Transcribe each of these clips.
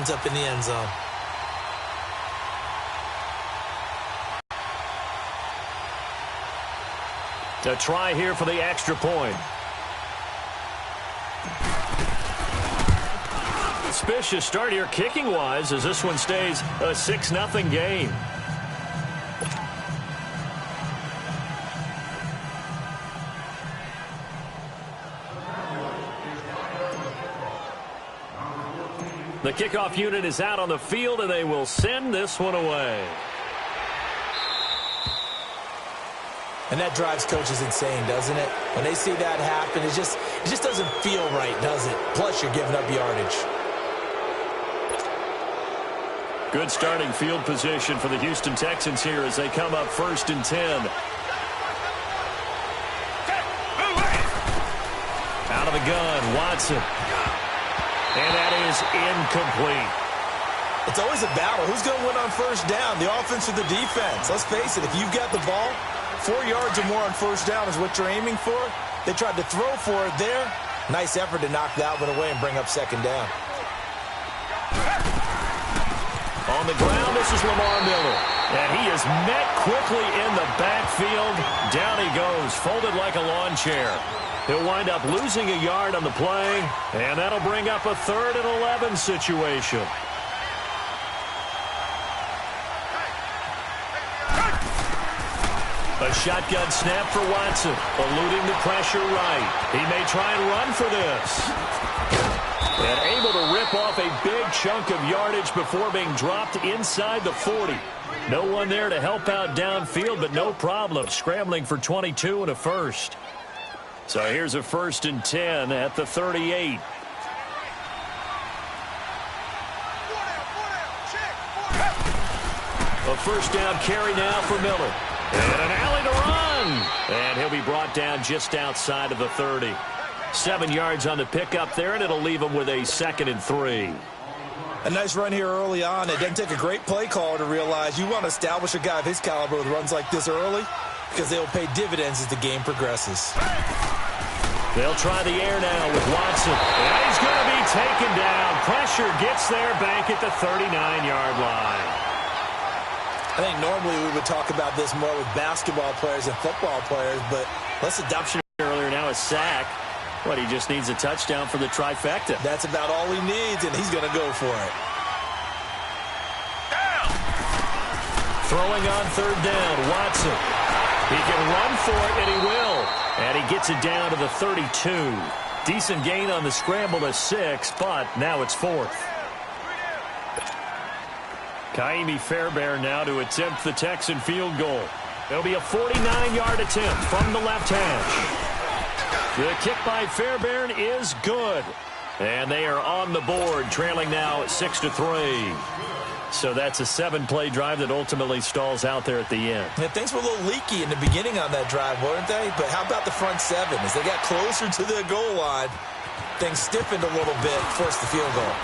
ends up in the end zone. To try here for the extra point. Suspicious start here kicking-wise as this one stays a 6-0 game. The kickoff unit is out on the field, and they will send this one away. And that drives coaches insane, doesn't it? When they see that happen, it just doesn't feel right, does it? Plus, you're giving up yardage. Good starting field position for the Houston Texans here as they come up 1st and 10. Out of the gun, Watson. And that is incomplete. It's always a battle. Who's going to win on 1st down, the offense or the defense? Let's face it, if you've got the ball, 4 yards or more on 1st down is what you're aiming for. They tried to throw for it there. Nice effort to knock that one away and bring up 2nd down. On the ground, this is Lamar Miller. And he is met quickly in the backfield. Down he goes, folded like a lawn chair. He'll wind up losing a yard on the play, and that'll bring up a 3rd and 11 situation. A shotgun snap for Watson, eluding the pressure right. He may try and run for this. And able to rip off a big chunk of yardage before being dropped inside the 40. No one there to help out downfield, but no problem. Scrambling for 22 and a first. So here's a 1st and 10 at the 38. A 1st down carry now for Miller. And an alley to run. And he'll be brought down just outside of the 30. 7 yards on the pickup there, and it'll leave him with a 2nd and 3. A nice run here early on. It doesn't take a great play caller to realize you want to establish a guy of his caliber with runs like this early because they will pay dividends as the game progresses. They'll try the air now with Watson. And he's going to be taken down. Pressure gets there back at the 39-yard line. I think normally we would talk about this more with basketball players and football players, but let's adoption earlier now a sack. But he just needs a touchdown for the trifecta. That's about all he needs, and he's going to go for it. Throwing on 3rd down, Watson. He can run for it, and he will. And he gets it down to the 32. Decent gain on the scramble to 6, but now it's 4th. Kaimi Fairbairn now to attempt the Texan field goal. It'll be a 49-yard attempt from the left hash. The kick by Fairbairn is good. And they are on the board, trailing now 6-3. So that's a 7-play drive that ultimately stalls out there at the end. Yeah, things were a little leaky in the beginning on that drive, weren't they? But how about the front 7? As they got closer to the goal line, things stiffened a little bit, forced the field goal.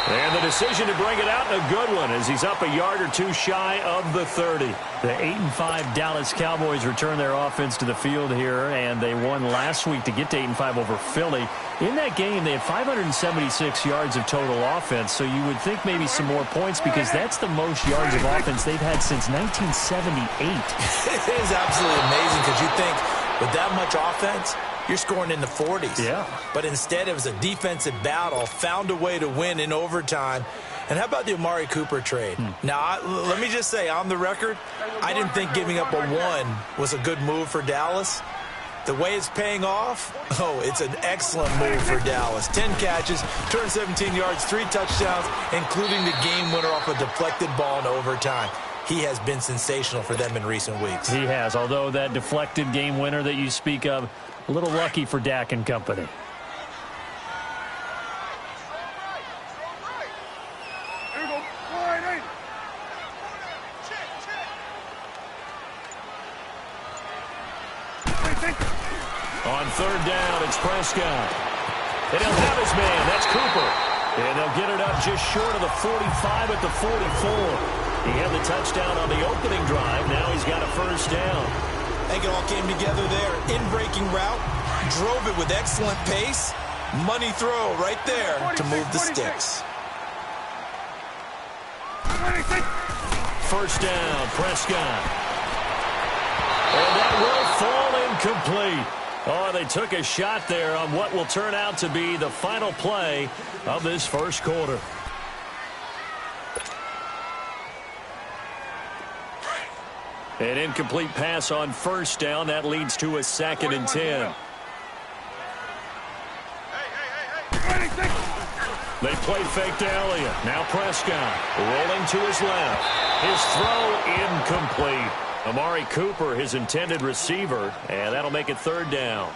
And the decision to bring it out, a good one, as he's up a yard or 2 shy of the 30. The 8-5 Dallas Cowboys return their offense to the field here, and they won last week to get to 8-5 over Philly. In that game, they had 576 yards of total offense, so you would think maybe some more points because that's the most yards of offense they've had since 1978. It is absolutely amazing because you think with that much offense, you're scoring in the 40s. Yeah. But instead, it was a defensive battle, found a way to win in overtime. And how about the Amari Cooper trade? Now, let me just say, on the record, I didn't think giving up a 1 was a good move for Dallas. The way it's paying off, it's an excellent move for Dallas. 10 catches, 217 yards, 3 touchdowns, including the game winner off a deflected ball in overtime. He has been sensational for them in recent weeks. He has, although that deflected game winner that you speak of, a little lucky for Dak and company. On 3rd down, it's Prescott. And he'll have his man. That's Cooper. And they'll get it up just short of the 45 at the 44. He had the touchdown on the opening drive. Now he's got a 1st down. I think it all came together there. In-breaking route, drove it with excellent pace. Money throw right there to move the sticks. First down, Prescott. And that will fall incomplete. Oh, they took a shot there on what will turn out to be the final play of this first quarter. An incomplete pass on first down. That leads to a 2nd and 10. They play fake to Elliott. Now Prescott rolling to his left. His throw incomplete. Amari Cooper, his intended receiver, and that'll make it 3rd down.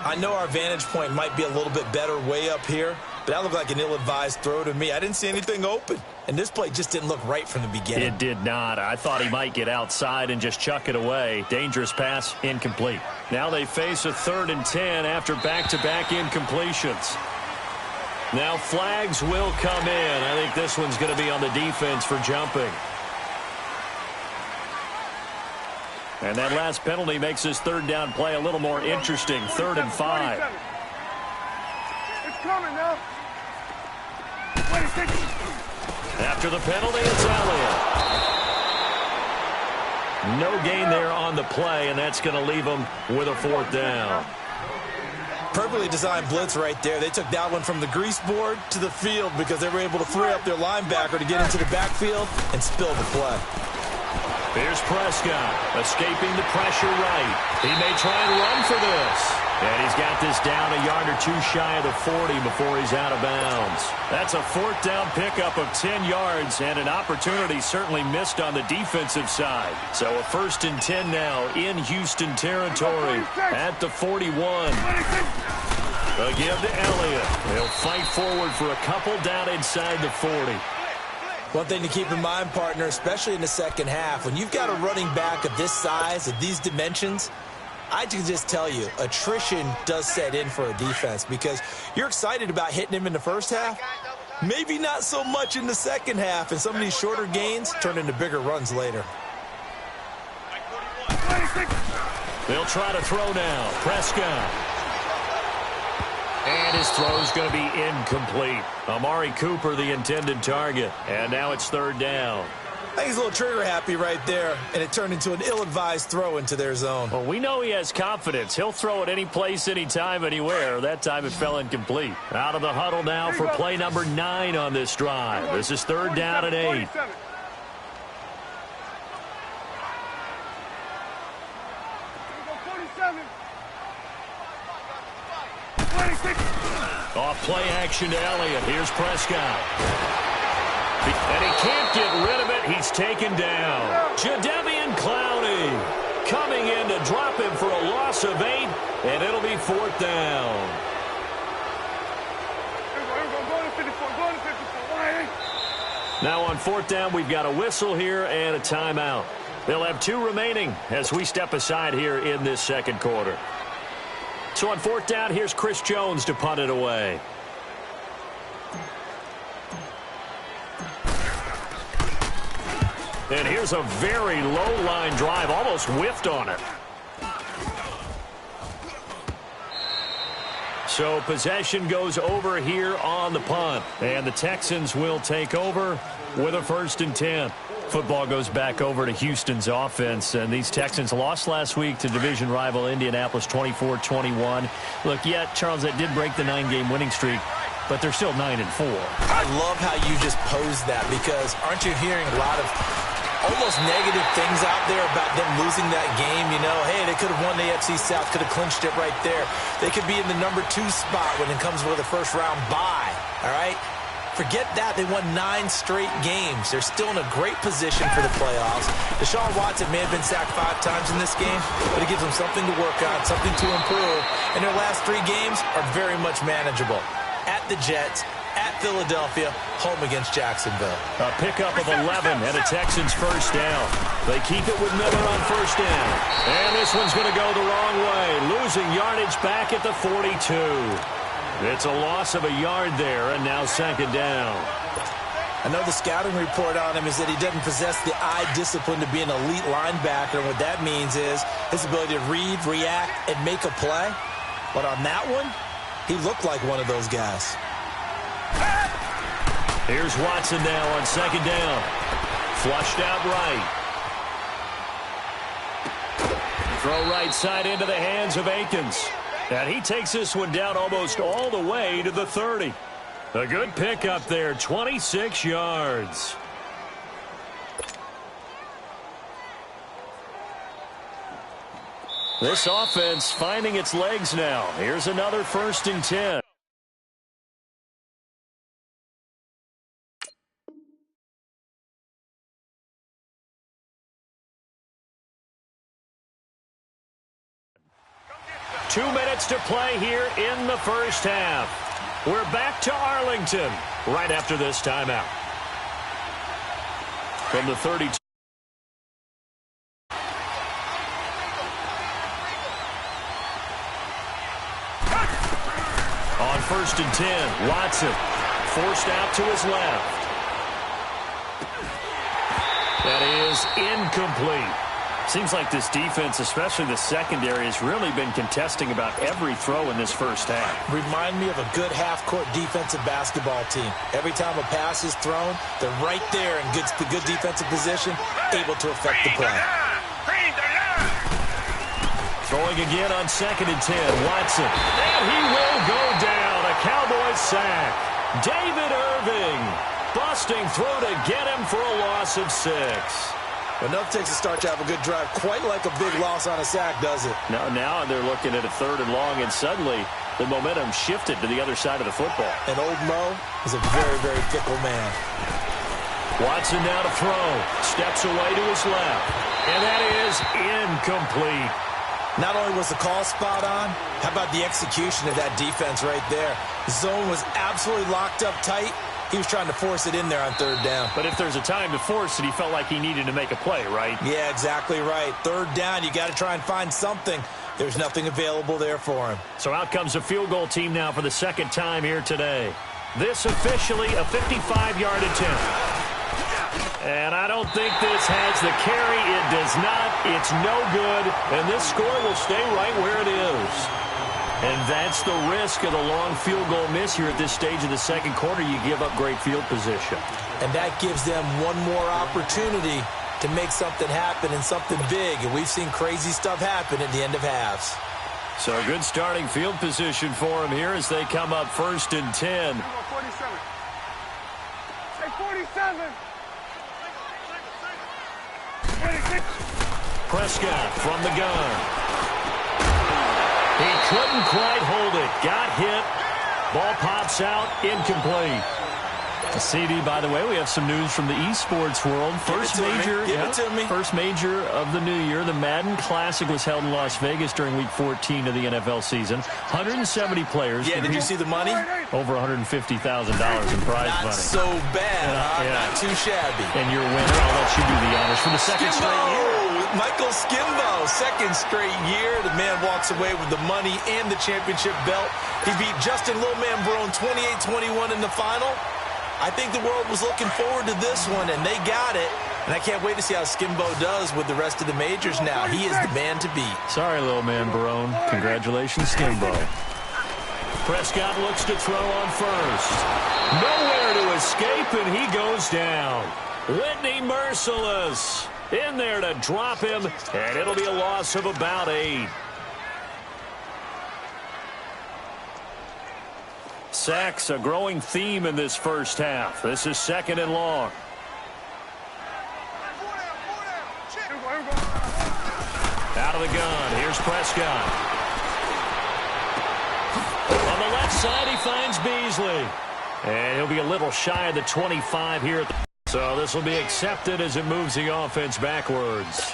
I know our vantage point might be a little bit better way up here, but that looked like an ill-advised throw to me. I didn't see anything open, and this play just didn't look right from the beginning. It did not. I thought he might get outside and just chuck it away. Dangerous pass, incomplete. Now they face a 3rd and 10 after back-to-back incompletions. Now flags will come in. I think this one's going to be on the defense for jumping. And that last penalty makes this 3rd down play a little more interesting. 3rd and 5. It's coming now. After the penalty, it's Elliott. No gain there on the play, and that's going to leave them with a 4th down. Perfectly designed blitz right there. They took that one from the grease board to the field because they were able to free up their linebacker to get into the backfield and spill the play. Here's Prescott, escaping the pressure right. He may try and run for this. And he's got this down a yard or 2 shy of the 40 before he's out of bounds. That's a 4th down pickup of 10 yards and an opportunity certainly missed on the defensive side. So a 1st and 10 now in Houston territory at the 41. A give to Elliott. He'll fight forward for a couple down inside the 40. One thing to keep in mind, partner, especially in the second half, when you've got a running back of this size, of these dimensions, I can just tell you, attrition does set in for a defense because you're excited about hitting him in the first half. Maybe not so much in the second half, and some of these shorter gains turn into bigger runs later. They'll try to throw now. Prescott. And his throw's going to be incomplete. Amari Cooper, the intended target. And now it's 3rd down. I think he's a little trigger happy right there, and it turned into an ill-advised throw into their zone. Well, we know he has confidence. He'll throw it any place, anytime, anywhere. That time it fell incomplete. Out of the huddle now for play number 9 on this drive. This is 3rd down and 8. Off play action to Elliott. Here's Prescott. And he can't get rid of it. He's taken down. Jadeveon Clowney coming in to drop him for a loss of 8, and it'll be 4th down. Now on 4th down, we've got a whistle here and a timeout. They'll have 2 remaining as we step aside here in this second quarter. So on 4th down, here's Chris Jones to punt it away. And here's a very low line drive, almost whiffed on it. So possession goes over here on the punt. And the Texans will take over with a 1st and 10. Football goes back over to Houston's offense, and these Texans lost last week to division rival Indianapolis 24-21. Look, yeah, Charles, that did break the 9-game winning streak, but they're still 9-4. I love how you just posed that because aren't you hearing a lot of almost negative things out there about them losing that game? You know, hey, they could have won the AFC South, could have clinched it right there. They could be in the number 2 spot when it comes with a first-round bye, all right? Forget that. They won 9 straight games. They're still in a great position for the playoffs. Deshaun Watson may have been sacked 5 times in this game, but it gives them something to work on, something to improve. And their last 3 games are very much manageable. At the Jets, at Philadelphia, home against Jacksonville. A pickup of 11 and a Texans first down. They keep it with Miller on first down. And this one's going to go the wrong way, losing yardage back at the 42. It's a loss of a yard there, and now 2nd down. I know the scouting report on him is that he doesn't possess the eye discipline to be an elite linebacker. And what that means is his ability to read, react, and make a play. But on that one, He looked like one of those guys. Here's Watson now on second down. Flushed out right. Throw right side into the hands of Akins. And he takes this one down almost all the way to the 30. A good pickup there, 26 yards. This offense finding its legs now. Here's another 1st and 10. Two minutes to play here in the first half. We're back to Arlington right after this timeout. From the 32. On 1st and 10, Watson forced out to his left. That is incomplete. Seems like this defense, especially the secondary, has really been contesting about every throw in this first half. Remind me of a good half-court defensive basketball team. Every time a pass is thrown, they're right there in good defensive position, able to affect the play. Throwing again on 2nd and 10, Watson. And he will go down. A Cowboys sack. David Irving busting through to get him for a loss of 6. Enough takes a start to have a good drive. Quite like a big loss on a sack, does it? Now they're looking at a 3rd and long, and suddenly the momentum shifted to the other side of the football. And old Mo is a very, very fickle man. Watson now to throw. Steps away to his left. And that is incomplete. Not only was the call spot on, how about the execution of that defense right there? Zone was absolutely locked up tight. He was trying to force it in there on 3rd down. But if there's a time to force it, he felt like he needed to make a play, right? Yeah, exactly right. 3rd down, you got to try and find something. There's nothing available there for him. So out comes a field goal team now for the 2nd time here today. This officially a 55-yard attempt. And I don't think this has the carry. It does not. It's no good. And this score will stay right where it is. And that's the risk of the long field goal miss here at this stage of the 2nd quarter. You give up great field position. And that gives them one more opportunity to make something happen and something big. And we've seen crazy stuff happen at the end of halves. So a good starting field position for them here as they come up 1st and 10. 47. Say 47. Prescott from the gun. He couldn't quite hold it. Got hit. Ball pops out. Incomplete. CD, by the way, we have some news from the esports world. First major of the new year. The Madden Classic was held in Las Vegas during Week 14 of the NFL season. 170 players. Yeah, did you see the money? Over $150,000 in prize money. Not so bad, Not too shabby. And your winner, I'll let you do the honors for the 2nd straight year. Michael Skimbo, 2nd straight year. The man walks away with the money and the championship belt. He beat Justin Little Man Brown 28-21 in the final. I think the world was looking forward to this one, and they got it. And I can't wait to see how Skimbo does with the rest of the majors now. He is the man to beat. Sorry, Little Man Barone. Congratulations, Skimbo. Prescott looks to throw on 1st. Nowhere to escape, and he goes down. Whitney Merciless in there to drop him, and it'll be a loss of about 8. Sacks, a growing theme in this first half. This is 2nd and long. Out of the gun. Here's Prescott. On the left side, he finds Beasley. And he'll be a little shy of the 25 here. So this will be accepted as it moves the offense backwards.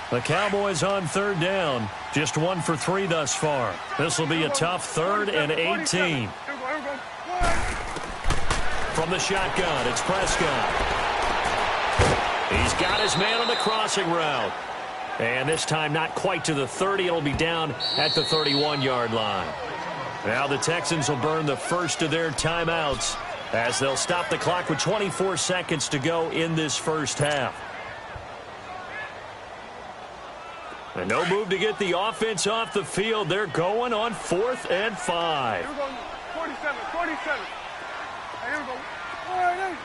The Cowboys on 3rd down. Just 1 for 3 thus far. This will be a tough 3rd and 18. From the shotgun, it's Prescott. He's got his man on the crossing route. And this time not quite to the 30. It'll be down at the 31-yard line. Now the Texans will burn the first of their timeouts as they'll stop the clock with 24 seconds to go in this first half. And no move to get the offense off the field. They're going on 4th and 5. Here we go. 47. 47. Hey, here we go. All right,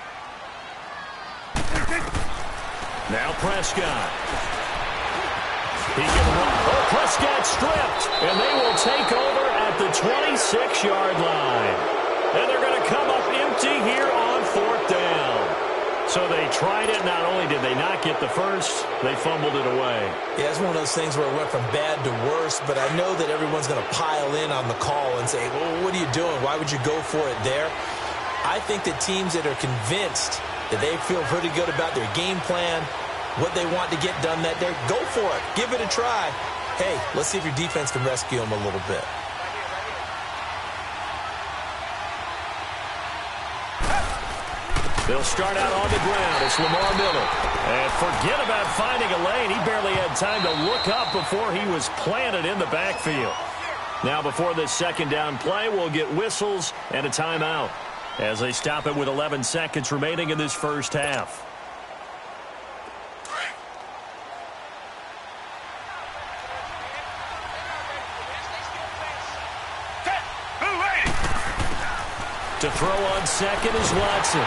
Now Prescott. He can run. Oh, Prescott stripped. And they will take over at the 26-yard line. And they're going to come up empty here on 4th down. So they tried it. Not only did they not get the first, they fumbled it away. Yeah, it's one of those things where it went from bad to worse, but I know that everyone's going to pile in on the call and say, well, what are you doing? Why would you go for it there? I think that teams that are convinced that they feel pretty good about their game plan, what they want to get done that day, go for it. Give it a try. Hey, let's see if your defense can rescue them a little bit. They'll start out on the ground. It's Lamar Miller. And forget about finding a lane. He barely had time to look up before he was planted in the backfield. Now before this 2nd down play, we'll get whistles and a timeout as they stop it with 11 seconds remaining in this first half. To throw on second is Watson.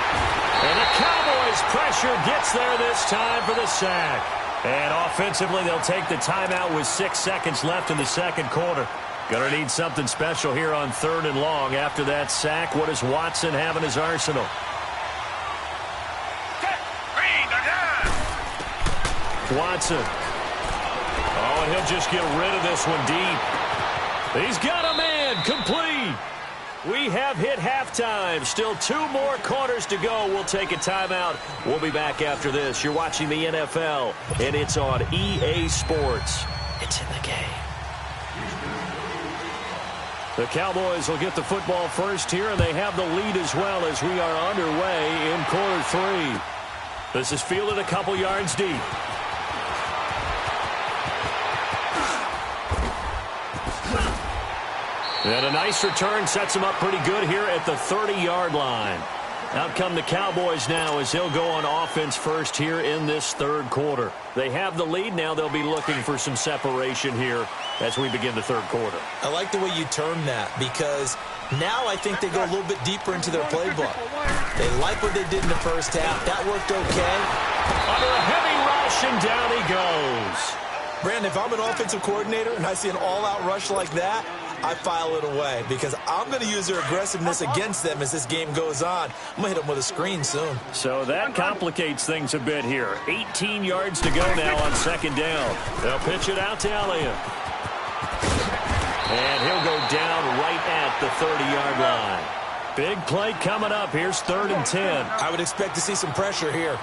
And the Cowboys' pressure gets there this time for the sack. And offensively, they'll take the timeout with 6 seconds left in the 2nd quarter. Going to need something special here on 3rd and long. After that sack, what does Watson have in his arsenal? Watson. Oh, and he'll just get rid of this one deep. He's got a man. Complete. We have hit halftime. Still 2 more quarters to go. We'll take a timeout. We'll be back after this. You're watching the NFL, and it's on EA Sports. It's in the game. The Cowboys will get the football first here, and they have the lead as well as we are underway in quarter 3. This is fielded a couple yards deep. And a nice return sets him up pretty good here at the 30-yard line. Out come the Cowboys now as they'll go on offense first here in this 3rd quarter. They have the lead now. They'll be looking for some separation here as we begin the 3rd quarter. I like the way you term that because now I think they go a little bit deeper into their playbook. They like what they did in the first half. That worked okay. Under a heavy rush, and down he goes. Brandon, if I'm an offensive coordinator and I see an all-out rush like that, I file it away because I'm going to use their aggressiveness against them as this game goes on. I'm going to hit them with a screen soon. So that complicates things a bit here. 18 yards to go now on 2nd down. They'll pitch it out to Elliott. And he'll go down right at the 30-yard line. Big play coming up. Here's 3rd and 10. I would expect to see some pressure here.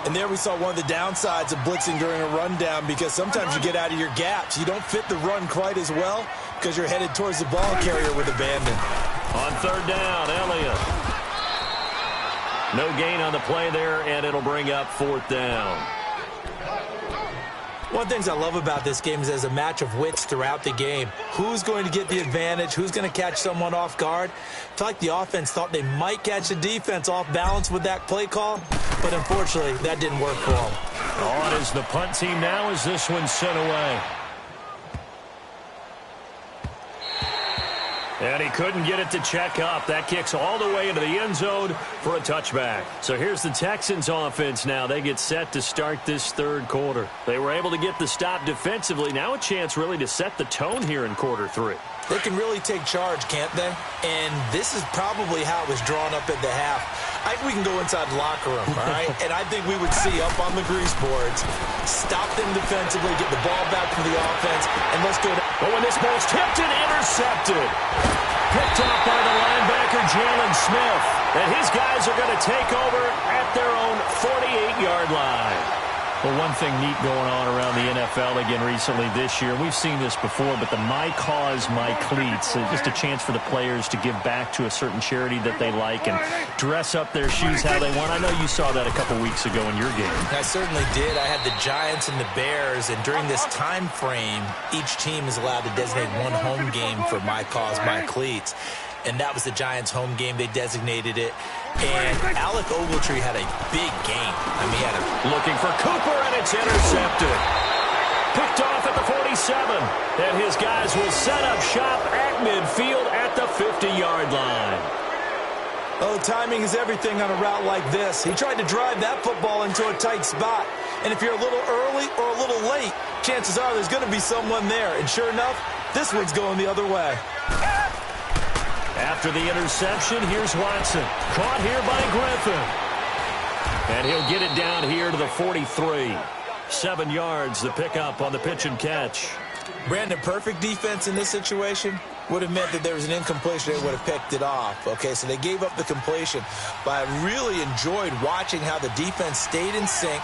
And there we saw one of the downsides of blitzing during a rundown because sometimes you get out of your gaps. You don't fit the run quite as well because you're headed towards the ball carrier with abandon. On 3rd down, Elliott. No gain on the play there, and it'll bring up 4th down. One of the things I love about this game is there's a match of wits throughout the game. Who's going to get the advantage? Who's going to catch someone off guard? I feel like the offense thought they might catch the defense off balance with that play call, but unfortunately, that didn't work for them. On is the punt team now as this one's sent away. And he couldn't get it to check up. That kicks all the way into the end zone for a touchback. So here's the Texans offense now. They get set to start this 3rd quarter. They were able to get the stop defensively. Now a chance really to set the tone here in quarter 3. They can really take charge, can't they? And this is probably how it was drawn up at the half. I think we can go inside the locker room, all right? And I think we would see up on the grease boards, stop them defensively, get the ball back from the offense, and let's go. But when this ball's tipped and intercepted, picked off by the linebacker, Jalen Smith. And his guys are going to take over at their own 48-yard line. Well, one thing neat going on around the NFL again recently this year, we've seen this before, but the My Cause, My Cleats, just a chance for the players to give back to a certain charity that they like and dress up their shoes how they want. I know you saw that a couple weeks ago in your game. I certainly did. I had the Giants and the Bears, and during this time frame, each team is allowed to designate one home game for My Cause, My Cleats. And that was the Giants' home game. They designated it. And Alec Ogletree had a big game. I mean, he had a... Looking for Cooper, and it's intercepted. Picked off at the 40. 27. And his guys will set up shop at midfield at the 50-yard line. Oh, timing is everything on a route like this. He tried to drive that football into a tight spot. And if you're a little early or a little late, chances are there's going to be someone there. And sure enough, this one's going the other way. After the interception, here's Watson. Caught here by Griffin. And he'll get it down here to the 43. 7 yards, the pickup on the pitch and catch. Brandon, perfect defense in this situation would have meant that there was an incompletion. They would have picked it off. Okay, so they gave up the completion. But I really enjoyed watching how the defense stayed in sync,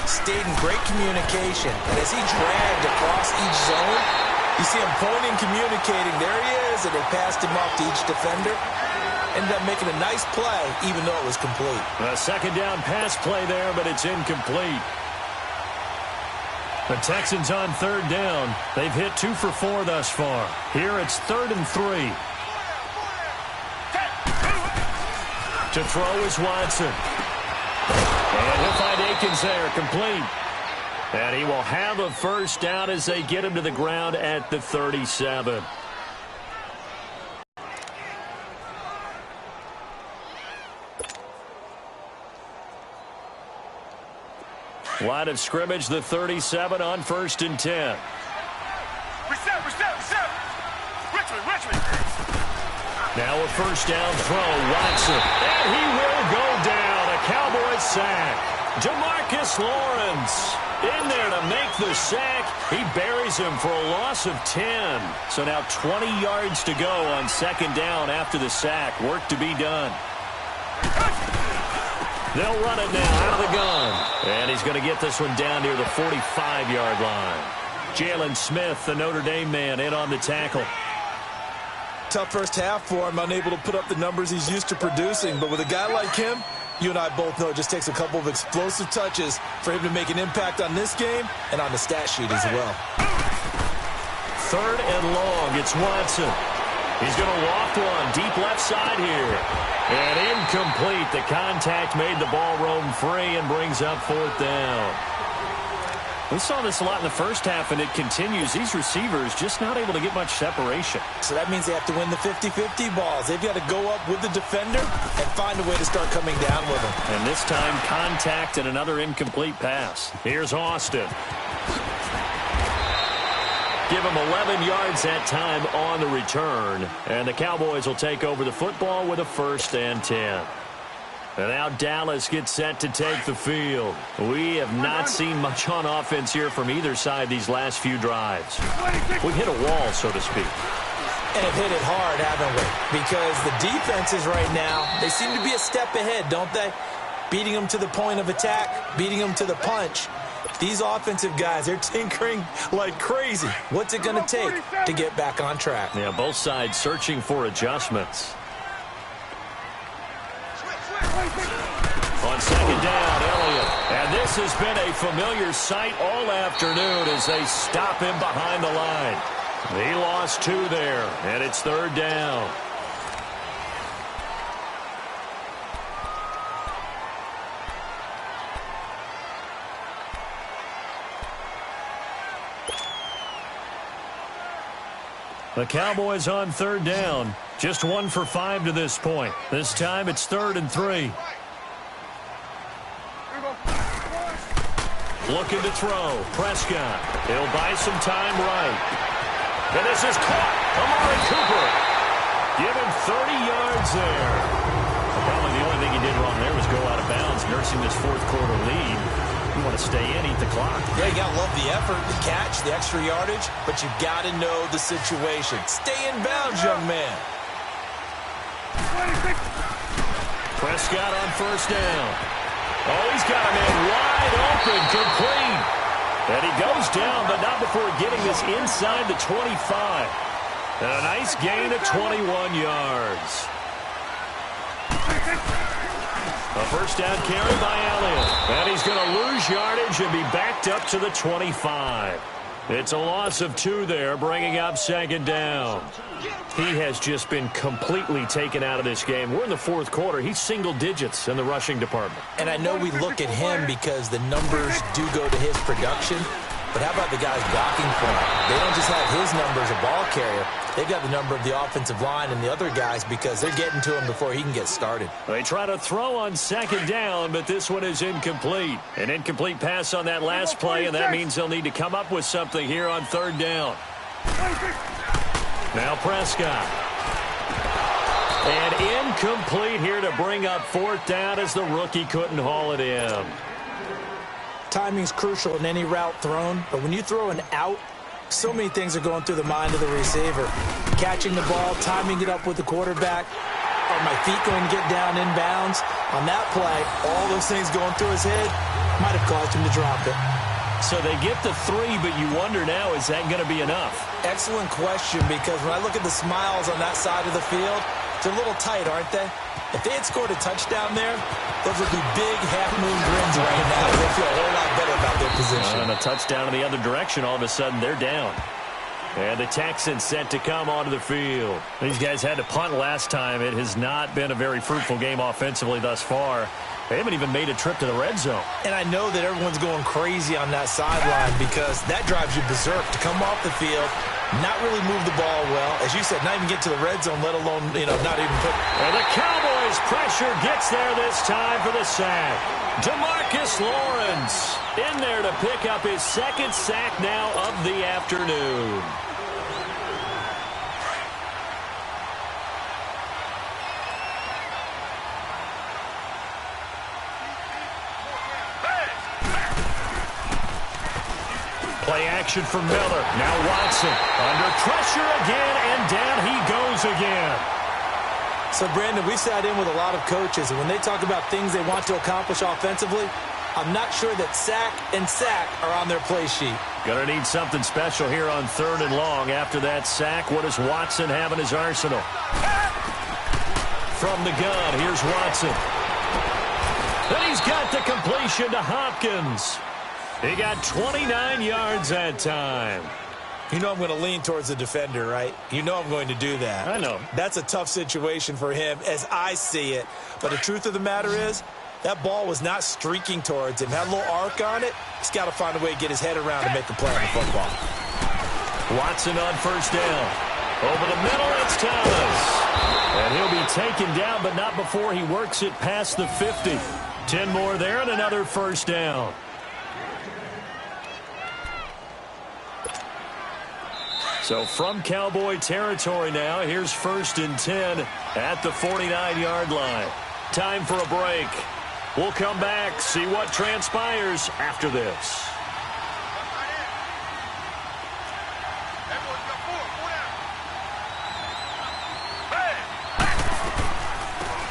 stayed in great communication. And as he dragged across each zone, you see him pointing, communicating. There he is, and they passed him off to each defender. Ended up making a nice play, even though it was complete. A second down pass play there, but it's incomplete. The Texans on third down. They've hit 2 for 4 thus far. Here it's 3rd and 3. To throw is Watson. And he'll find Akins there, complete. And he will have a first down as they get him to the ground at the 37. Line of scrimmage, the 37 on 1st and 10. Reset. Richmond. Now a first down throw, Watson. And he will go down. A Cowboys sack. Jamarcus Lawrence in there to make the sack. He buries him for a loss of 10. So now 20 yards to go on 2nd down after the sack. Work to be done. They'll run it now out of the gun. And he's going to get this one down near the 45-yard line. Jalen Smith, the Notre Dame man, in on the tackle. Tough first half for him, unable to put up the numbers he's used to producing. But with a guy like him, you and I both know it just takes a couple of explosive touches for him to make an impact on this game and on the stat sheet as well. 3rd and long. It's Watson. He's going to loft one deep left side here. And incomplete. The contact made the ball roam free and brings up 4th down. We saw this a lot in the first half, and it continues. These receivers just not able to get much separation. So that means they have to win the 50-50 balls. They've got to go up with the defender and find a way to start coming down with them. And this time, contact and another incomplete pass. Here's Austin. Give him 11 yards that time on the return. And the Cowboys will take over the football with a 1st and 10. And now Dallas gets set to take the field. We have not seen much on offense here from either side these last few drives. We've hit a wall, so to speak. And have hit it hard, haven't we? Because the defenses right now, they seem to be a step ahead, don't they? Beating them to the point of attack, beating them to the punch. These offensive guys, they're tinkering like crazy. What's it going to take to get back on track? Yeah, both sides searching for adjustments. On 2nd down, Elliott. And this has been a familiar sight all afternoon as they stop him behind the line. He lost 2 there, and it's 3rd down. The Cowboys on 3rd down. Just 1 for 5 to this point. This time it's 3rd and 3. Looking to throw. Prescott. He'll buy some time right. And this is caught. Amari Cooper. Give him 30 yards there. Probably the only thing he did wrong there was go out of bounds, nursing this 4th quarter lead. You want to stay in, eat the clock. Yeah, you got to love the effort, the catch, the extra yardage, but you've got to know the situation. Stay in bounds, young man. Prescott on 1st down. Oh, he's got a man wide open, complete. And he goes down, but not before getting this inside the 25. And a nice gain of 21 yards. A first down carry by Elliott. And he's going to lose yardage and be backed up to the 25. It's a loss of 2 there, bringing up 2nd down. He has just been completely taken out of this game. We're in the 4th quarter. He's single digits in the rushing department. And I know we look at him because the numbers do go to his production, But how about the guys blocking for him? They don't just have his number as a ball carrier. They've got the number of the offensive line and the other guys because they're getting to him before he can get started. They try to throw on second down, but this one is incomplete. An incomplete pass on that last play, and that means they'll need to come up with something here on third down. Now Prescott. And incomplete here to bring up fourth down as the rookie couldn't haul it in. Timing's crucial in any route thrown, but when you throw an out, so many things are going through the mind of the receiver. Catching the ball, timing it up with the quarterback. Are my feet going to get down inbounds? On that play, all those things going through his head might have caused him to drop it. So they get the 3, but you wonder now, is that going to be enough? Excellent question, because when I look at the smiles on that side of the field, they're a little tight, aren't they? If they had scored a touchdown there, those would be big half-moon grins right now. They feel a whole lot better about their position. And a touchdown in the other direction, all of a sudden they're down. And the Texans set to come onto the field. These guys had to punt last time. It has not been a very fruitful game offensively thus far. They haven't even made a trip to the red zone. And I know that everyone's going crazy on that sideline because that drives you berserk to come off the field, not really move the ball well. As you said, not even get to the red zone, let alone, not even put... And the Cowboys pressure gets there this time for the sack. DeMarcus Lawrence in there to pick up his second sack now of the afternoon. Play action for Miller. Now Watson under pressure again, and down he goes again. So, Brandon, we've sat in with a lot of coaches, and when they talk about things they want to accomplish offensively, I'm not sure that sack and sack are on their play sheet. Gonna need something special here on third and long. After that sack, what does Watson have in his arsenal? From the gun, here's Watson. Then he's got the completion to Hopkins. He got 29 yards that time. You know I'm going to lean towards the defender, right? You know I'm going to do that. I know. That's a tough situation for him as I see it. But the truth of the matter is, that ball was not streaking towards him. Had a little arc on it. He's got to find a way to get his head around and make the play on the football. Watson on first down. Over the middle, it's Thomas. And he'll be taken down, but not before he works it past the 50. 10 more there and another first down. So from Cowboy territory now, here's 1st and 10 at the 49-yard line. Time for a break. We'll come back, see what transpires after this.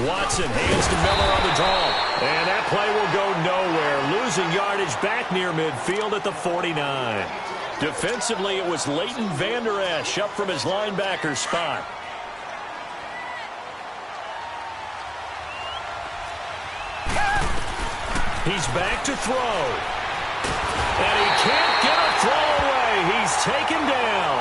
Watson hands to Miller on the draw. And that play will go nowhere. Losing yardage back near midfield at the 49. Defensively, it was Leighton Vander Esch up from his linebacker spot. He's back to throw. And he can't get a throw away. He's taken down.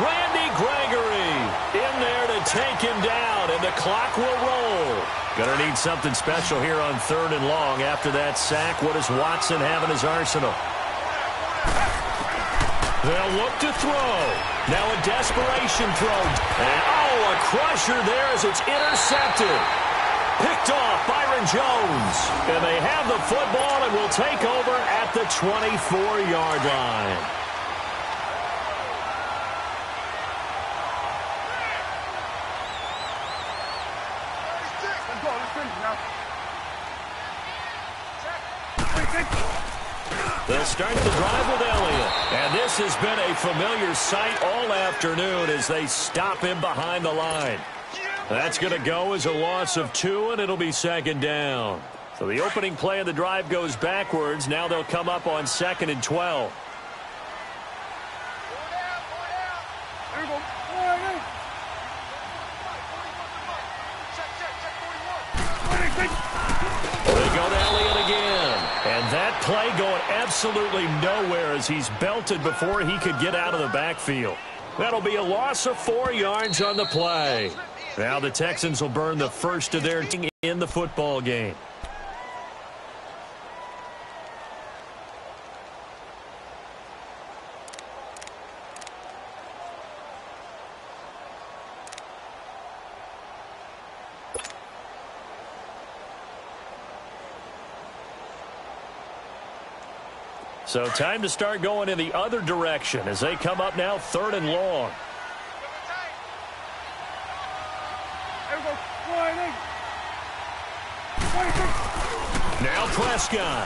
Randy Gregory in there to take him down, and the clock will roll. Gonna need something special here on third and long. After that sack, what does Watson have in his arsenal? They'll look to throw. Now a desperation throw. And, a crusher there as it's intercepted. Picked off Byron Jones. And they have the football and will take over at the 24-yard line. They'll start the drive with Elliott. And this has been a familiar sight all afternoon as they stop him behind the line. That's going to go as a loss of 2, and it'll be second down. So the opening play of the drive goes backwards. Now they'll come up on 2nd and 12. They go to Elliott again. And that play going absolutely nowhere as he's belted before he could get out of the backfield. That'll be a loss of 4 yards on the play. Now the Texans will burn the first of their team in the football game. So time to start going in the other direction as they come up now 3rd and long. Now Prescott.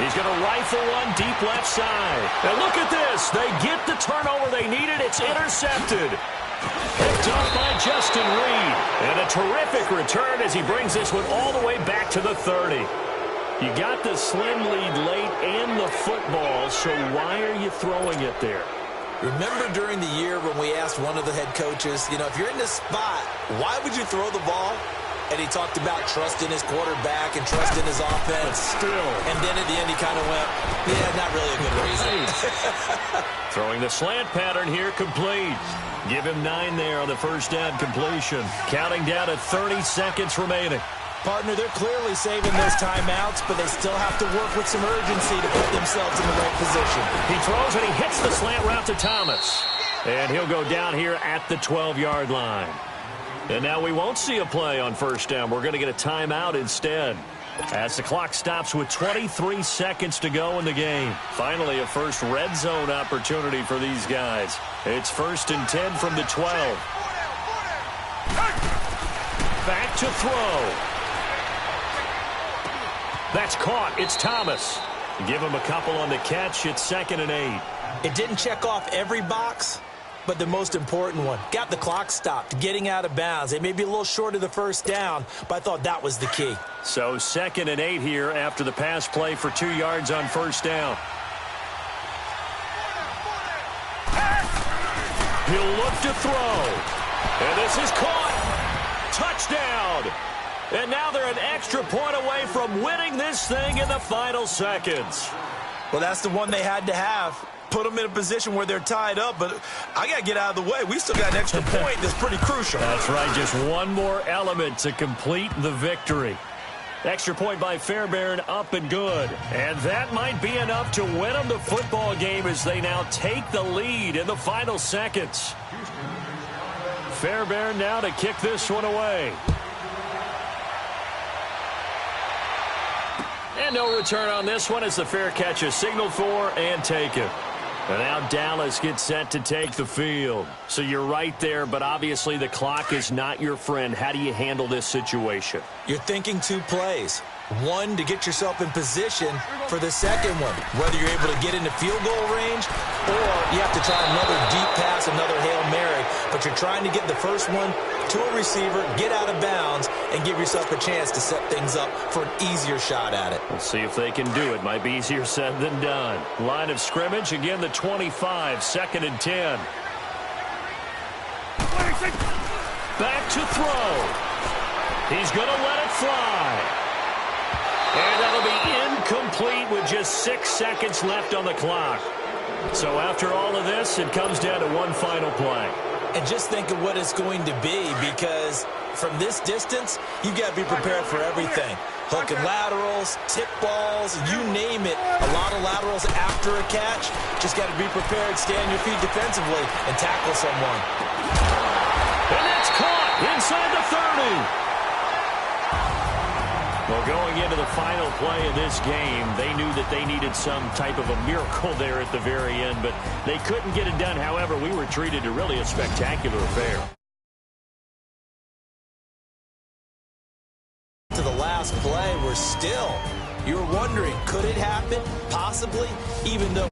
He's going to rifle one deep left side. And look at this. They get the turnover they needed. It's intercepted. Picked up by Justin Reed. And a terrific return as he brings this one all the way back to the 30. You got the slim lead late and the football, so why are you throwing it there? Remember during the year when we asked one of the head coaches, if you're in this spot, why would you throw the ball? And he talked about trusting his quarterback and trusting his offense. But still. And then at the end he kind of went, yeah, not really a good reason. Throwing the slant pattern here, complete. Give him 9 there on the first down completion. Counting down to 30 seconds remaining. Partner, they're clearly saving those timeouts, but they still have to work with some urgency to put themselves in the right position. He throws and he hits the slant route to Thomas. And he'll go down here at the 12-yard line. And now we won't see a play on first down. We're going to get a timeout instead. As the clock stops with 23 seconds to go in the game. Finally, a first red zone opportunity for these guys. It's 1st and 10 from the 12. Back to throw. That's caught. It's Thomas. Give him a couple on the catch. It's 2nd and 8. It didn't check off every box, but the most important one. Got the clock stopped, getting out of bounds. They may be a little short of the first down, but I thought that was the key. So 2nd and 8 here after the pass play for 2 yards on first down. He'll look to throw. And this is caught. Touchdown. And now they're an extra point away from winning this thing in the final seconds. Well, that's the one they had to have. Put them in a position where they're tied up, but I got to get out of the way. We still got an extra point that's pretty crucial. That's right, just one more element to complete the victory. Extra point by Fairbairn, up and good. And that might be enough to win them the football game as they now take the lead in the final seconds. Fairbairn now to kick this one away. And no return on this one as the fair catch is signaled for and taken. And now Dallas gets set to take the field. So you're right there, but obviously the clock is not your friend. How do you handle this situation? You're thinking 2 plays. One, to get yourself in position for the second one, whether you're able to get into field goal range or you have to try another deep pass, another Hail Mary. But you're trying to get the first one to a receiver, get out of bounds, and give yourself a chance to set things up for an easier shot at it. We'll see if they can do it. Might be easier said than done. Line of scrimmage, again the 25, 2nd and 10. Back to throw. He's going to let it fly. And that'll be incomplete with just 6 seconds left on the clock. So after all of this, it comes down to one final play. And just think of what it's going to be, because from this distance, you've got to be prepared for everything. Hook and laterals, tip balls, you name it. A lot of laterals after a catch. Just got to be prepared, stay on your feet defensively, and tackle someone. And that's caught inside the 30. Well, going into the final play of this game, they knew that they needed some type of a miracle there at the very end, but they couldn't get it done. However, we were treated to really a spectacular affair. To the last play, you're wondering, could it happen? Possibly, even though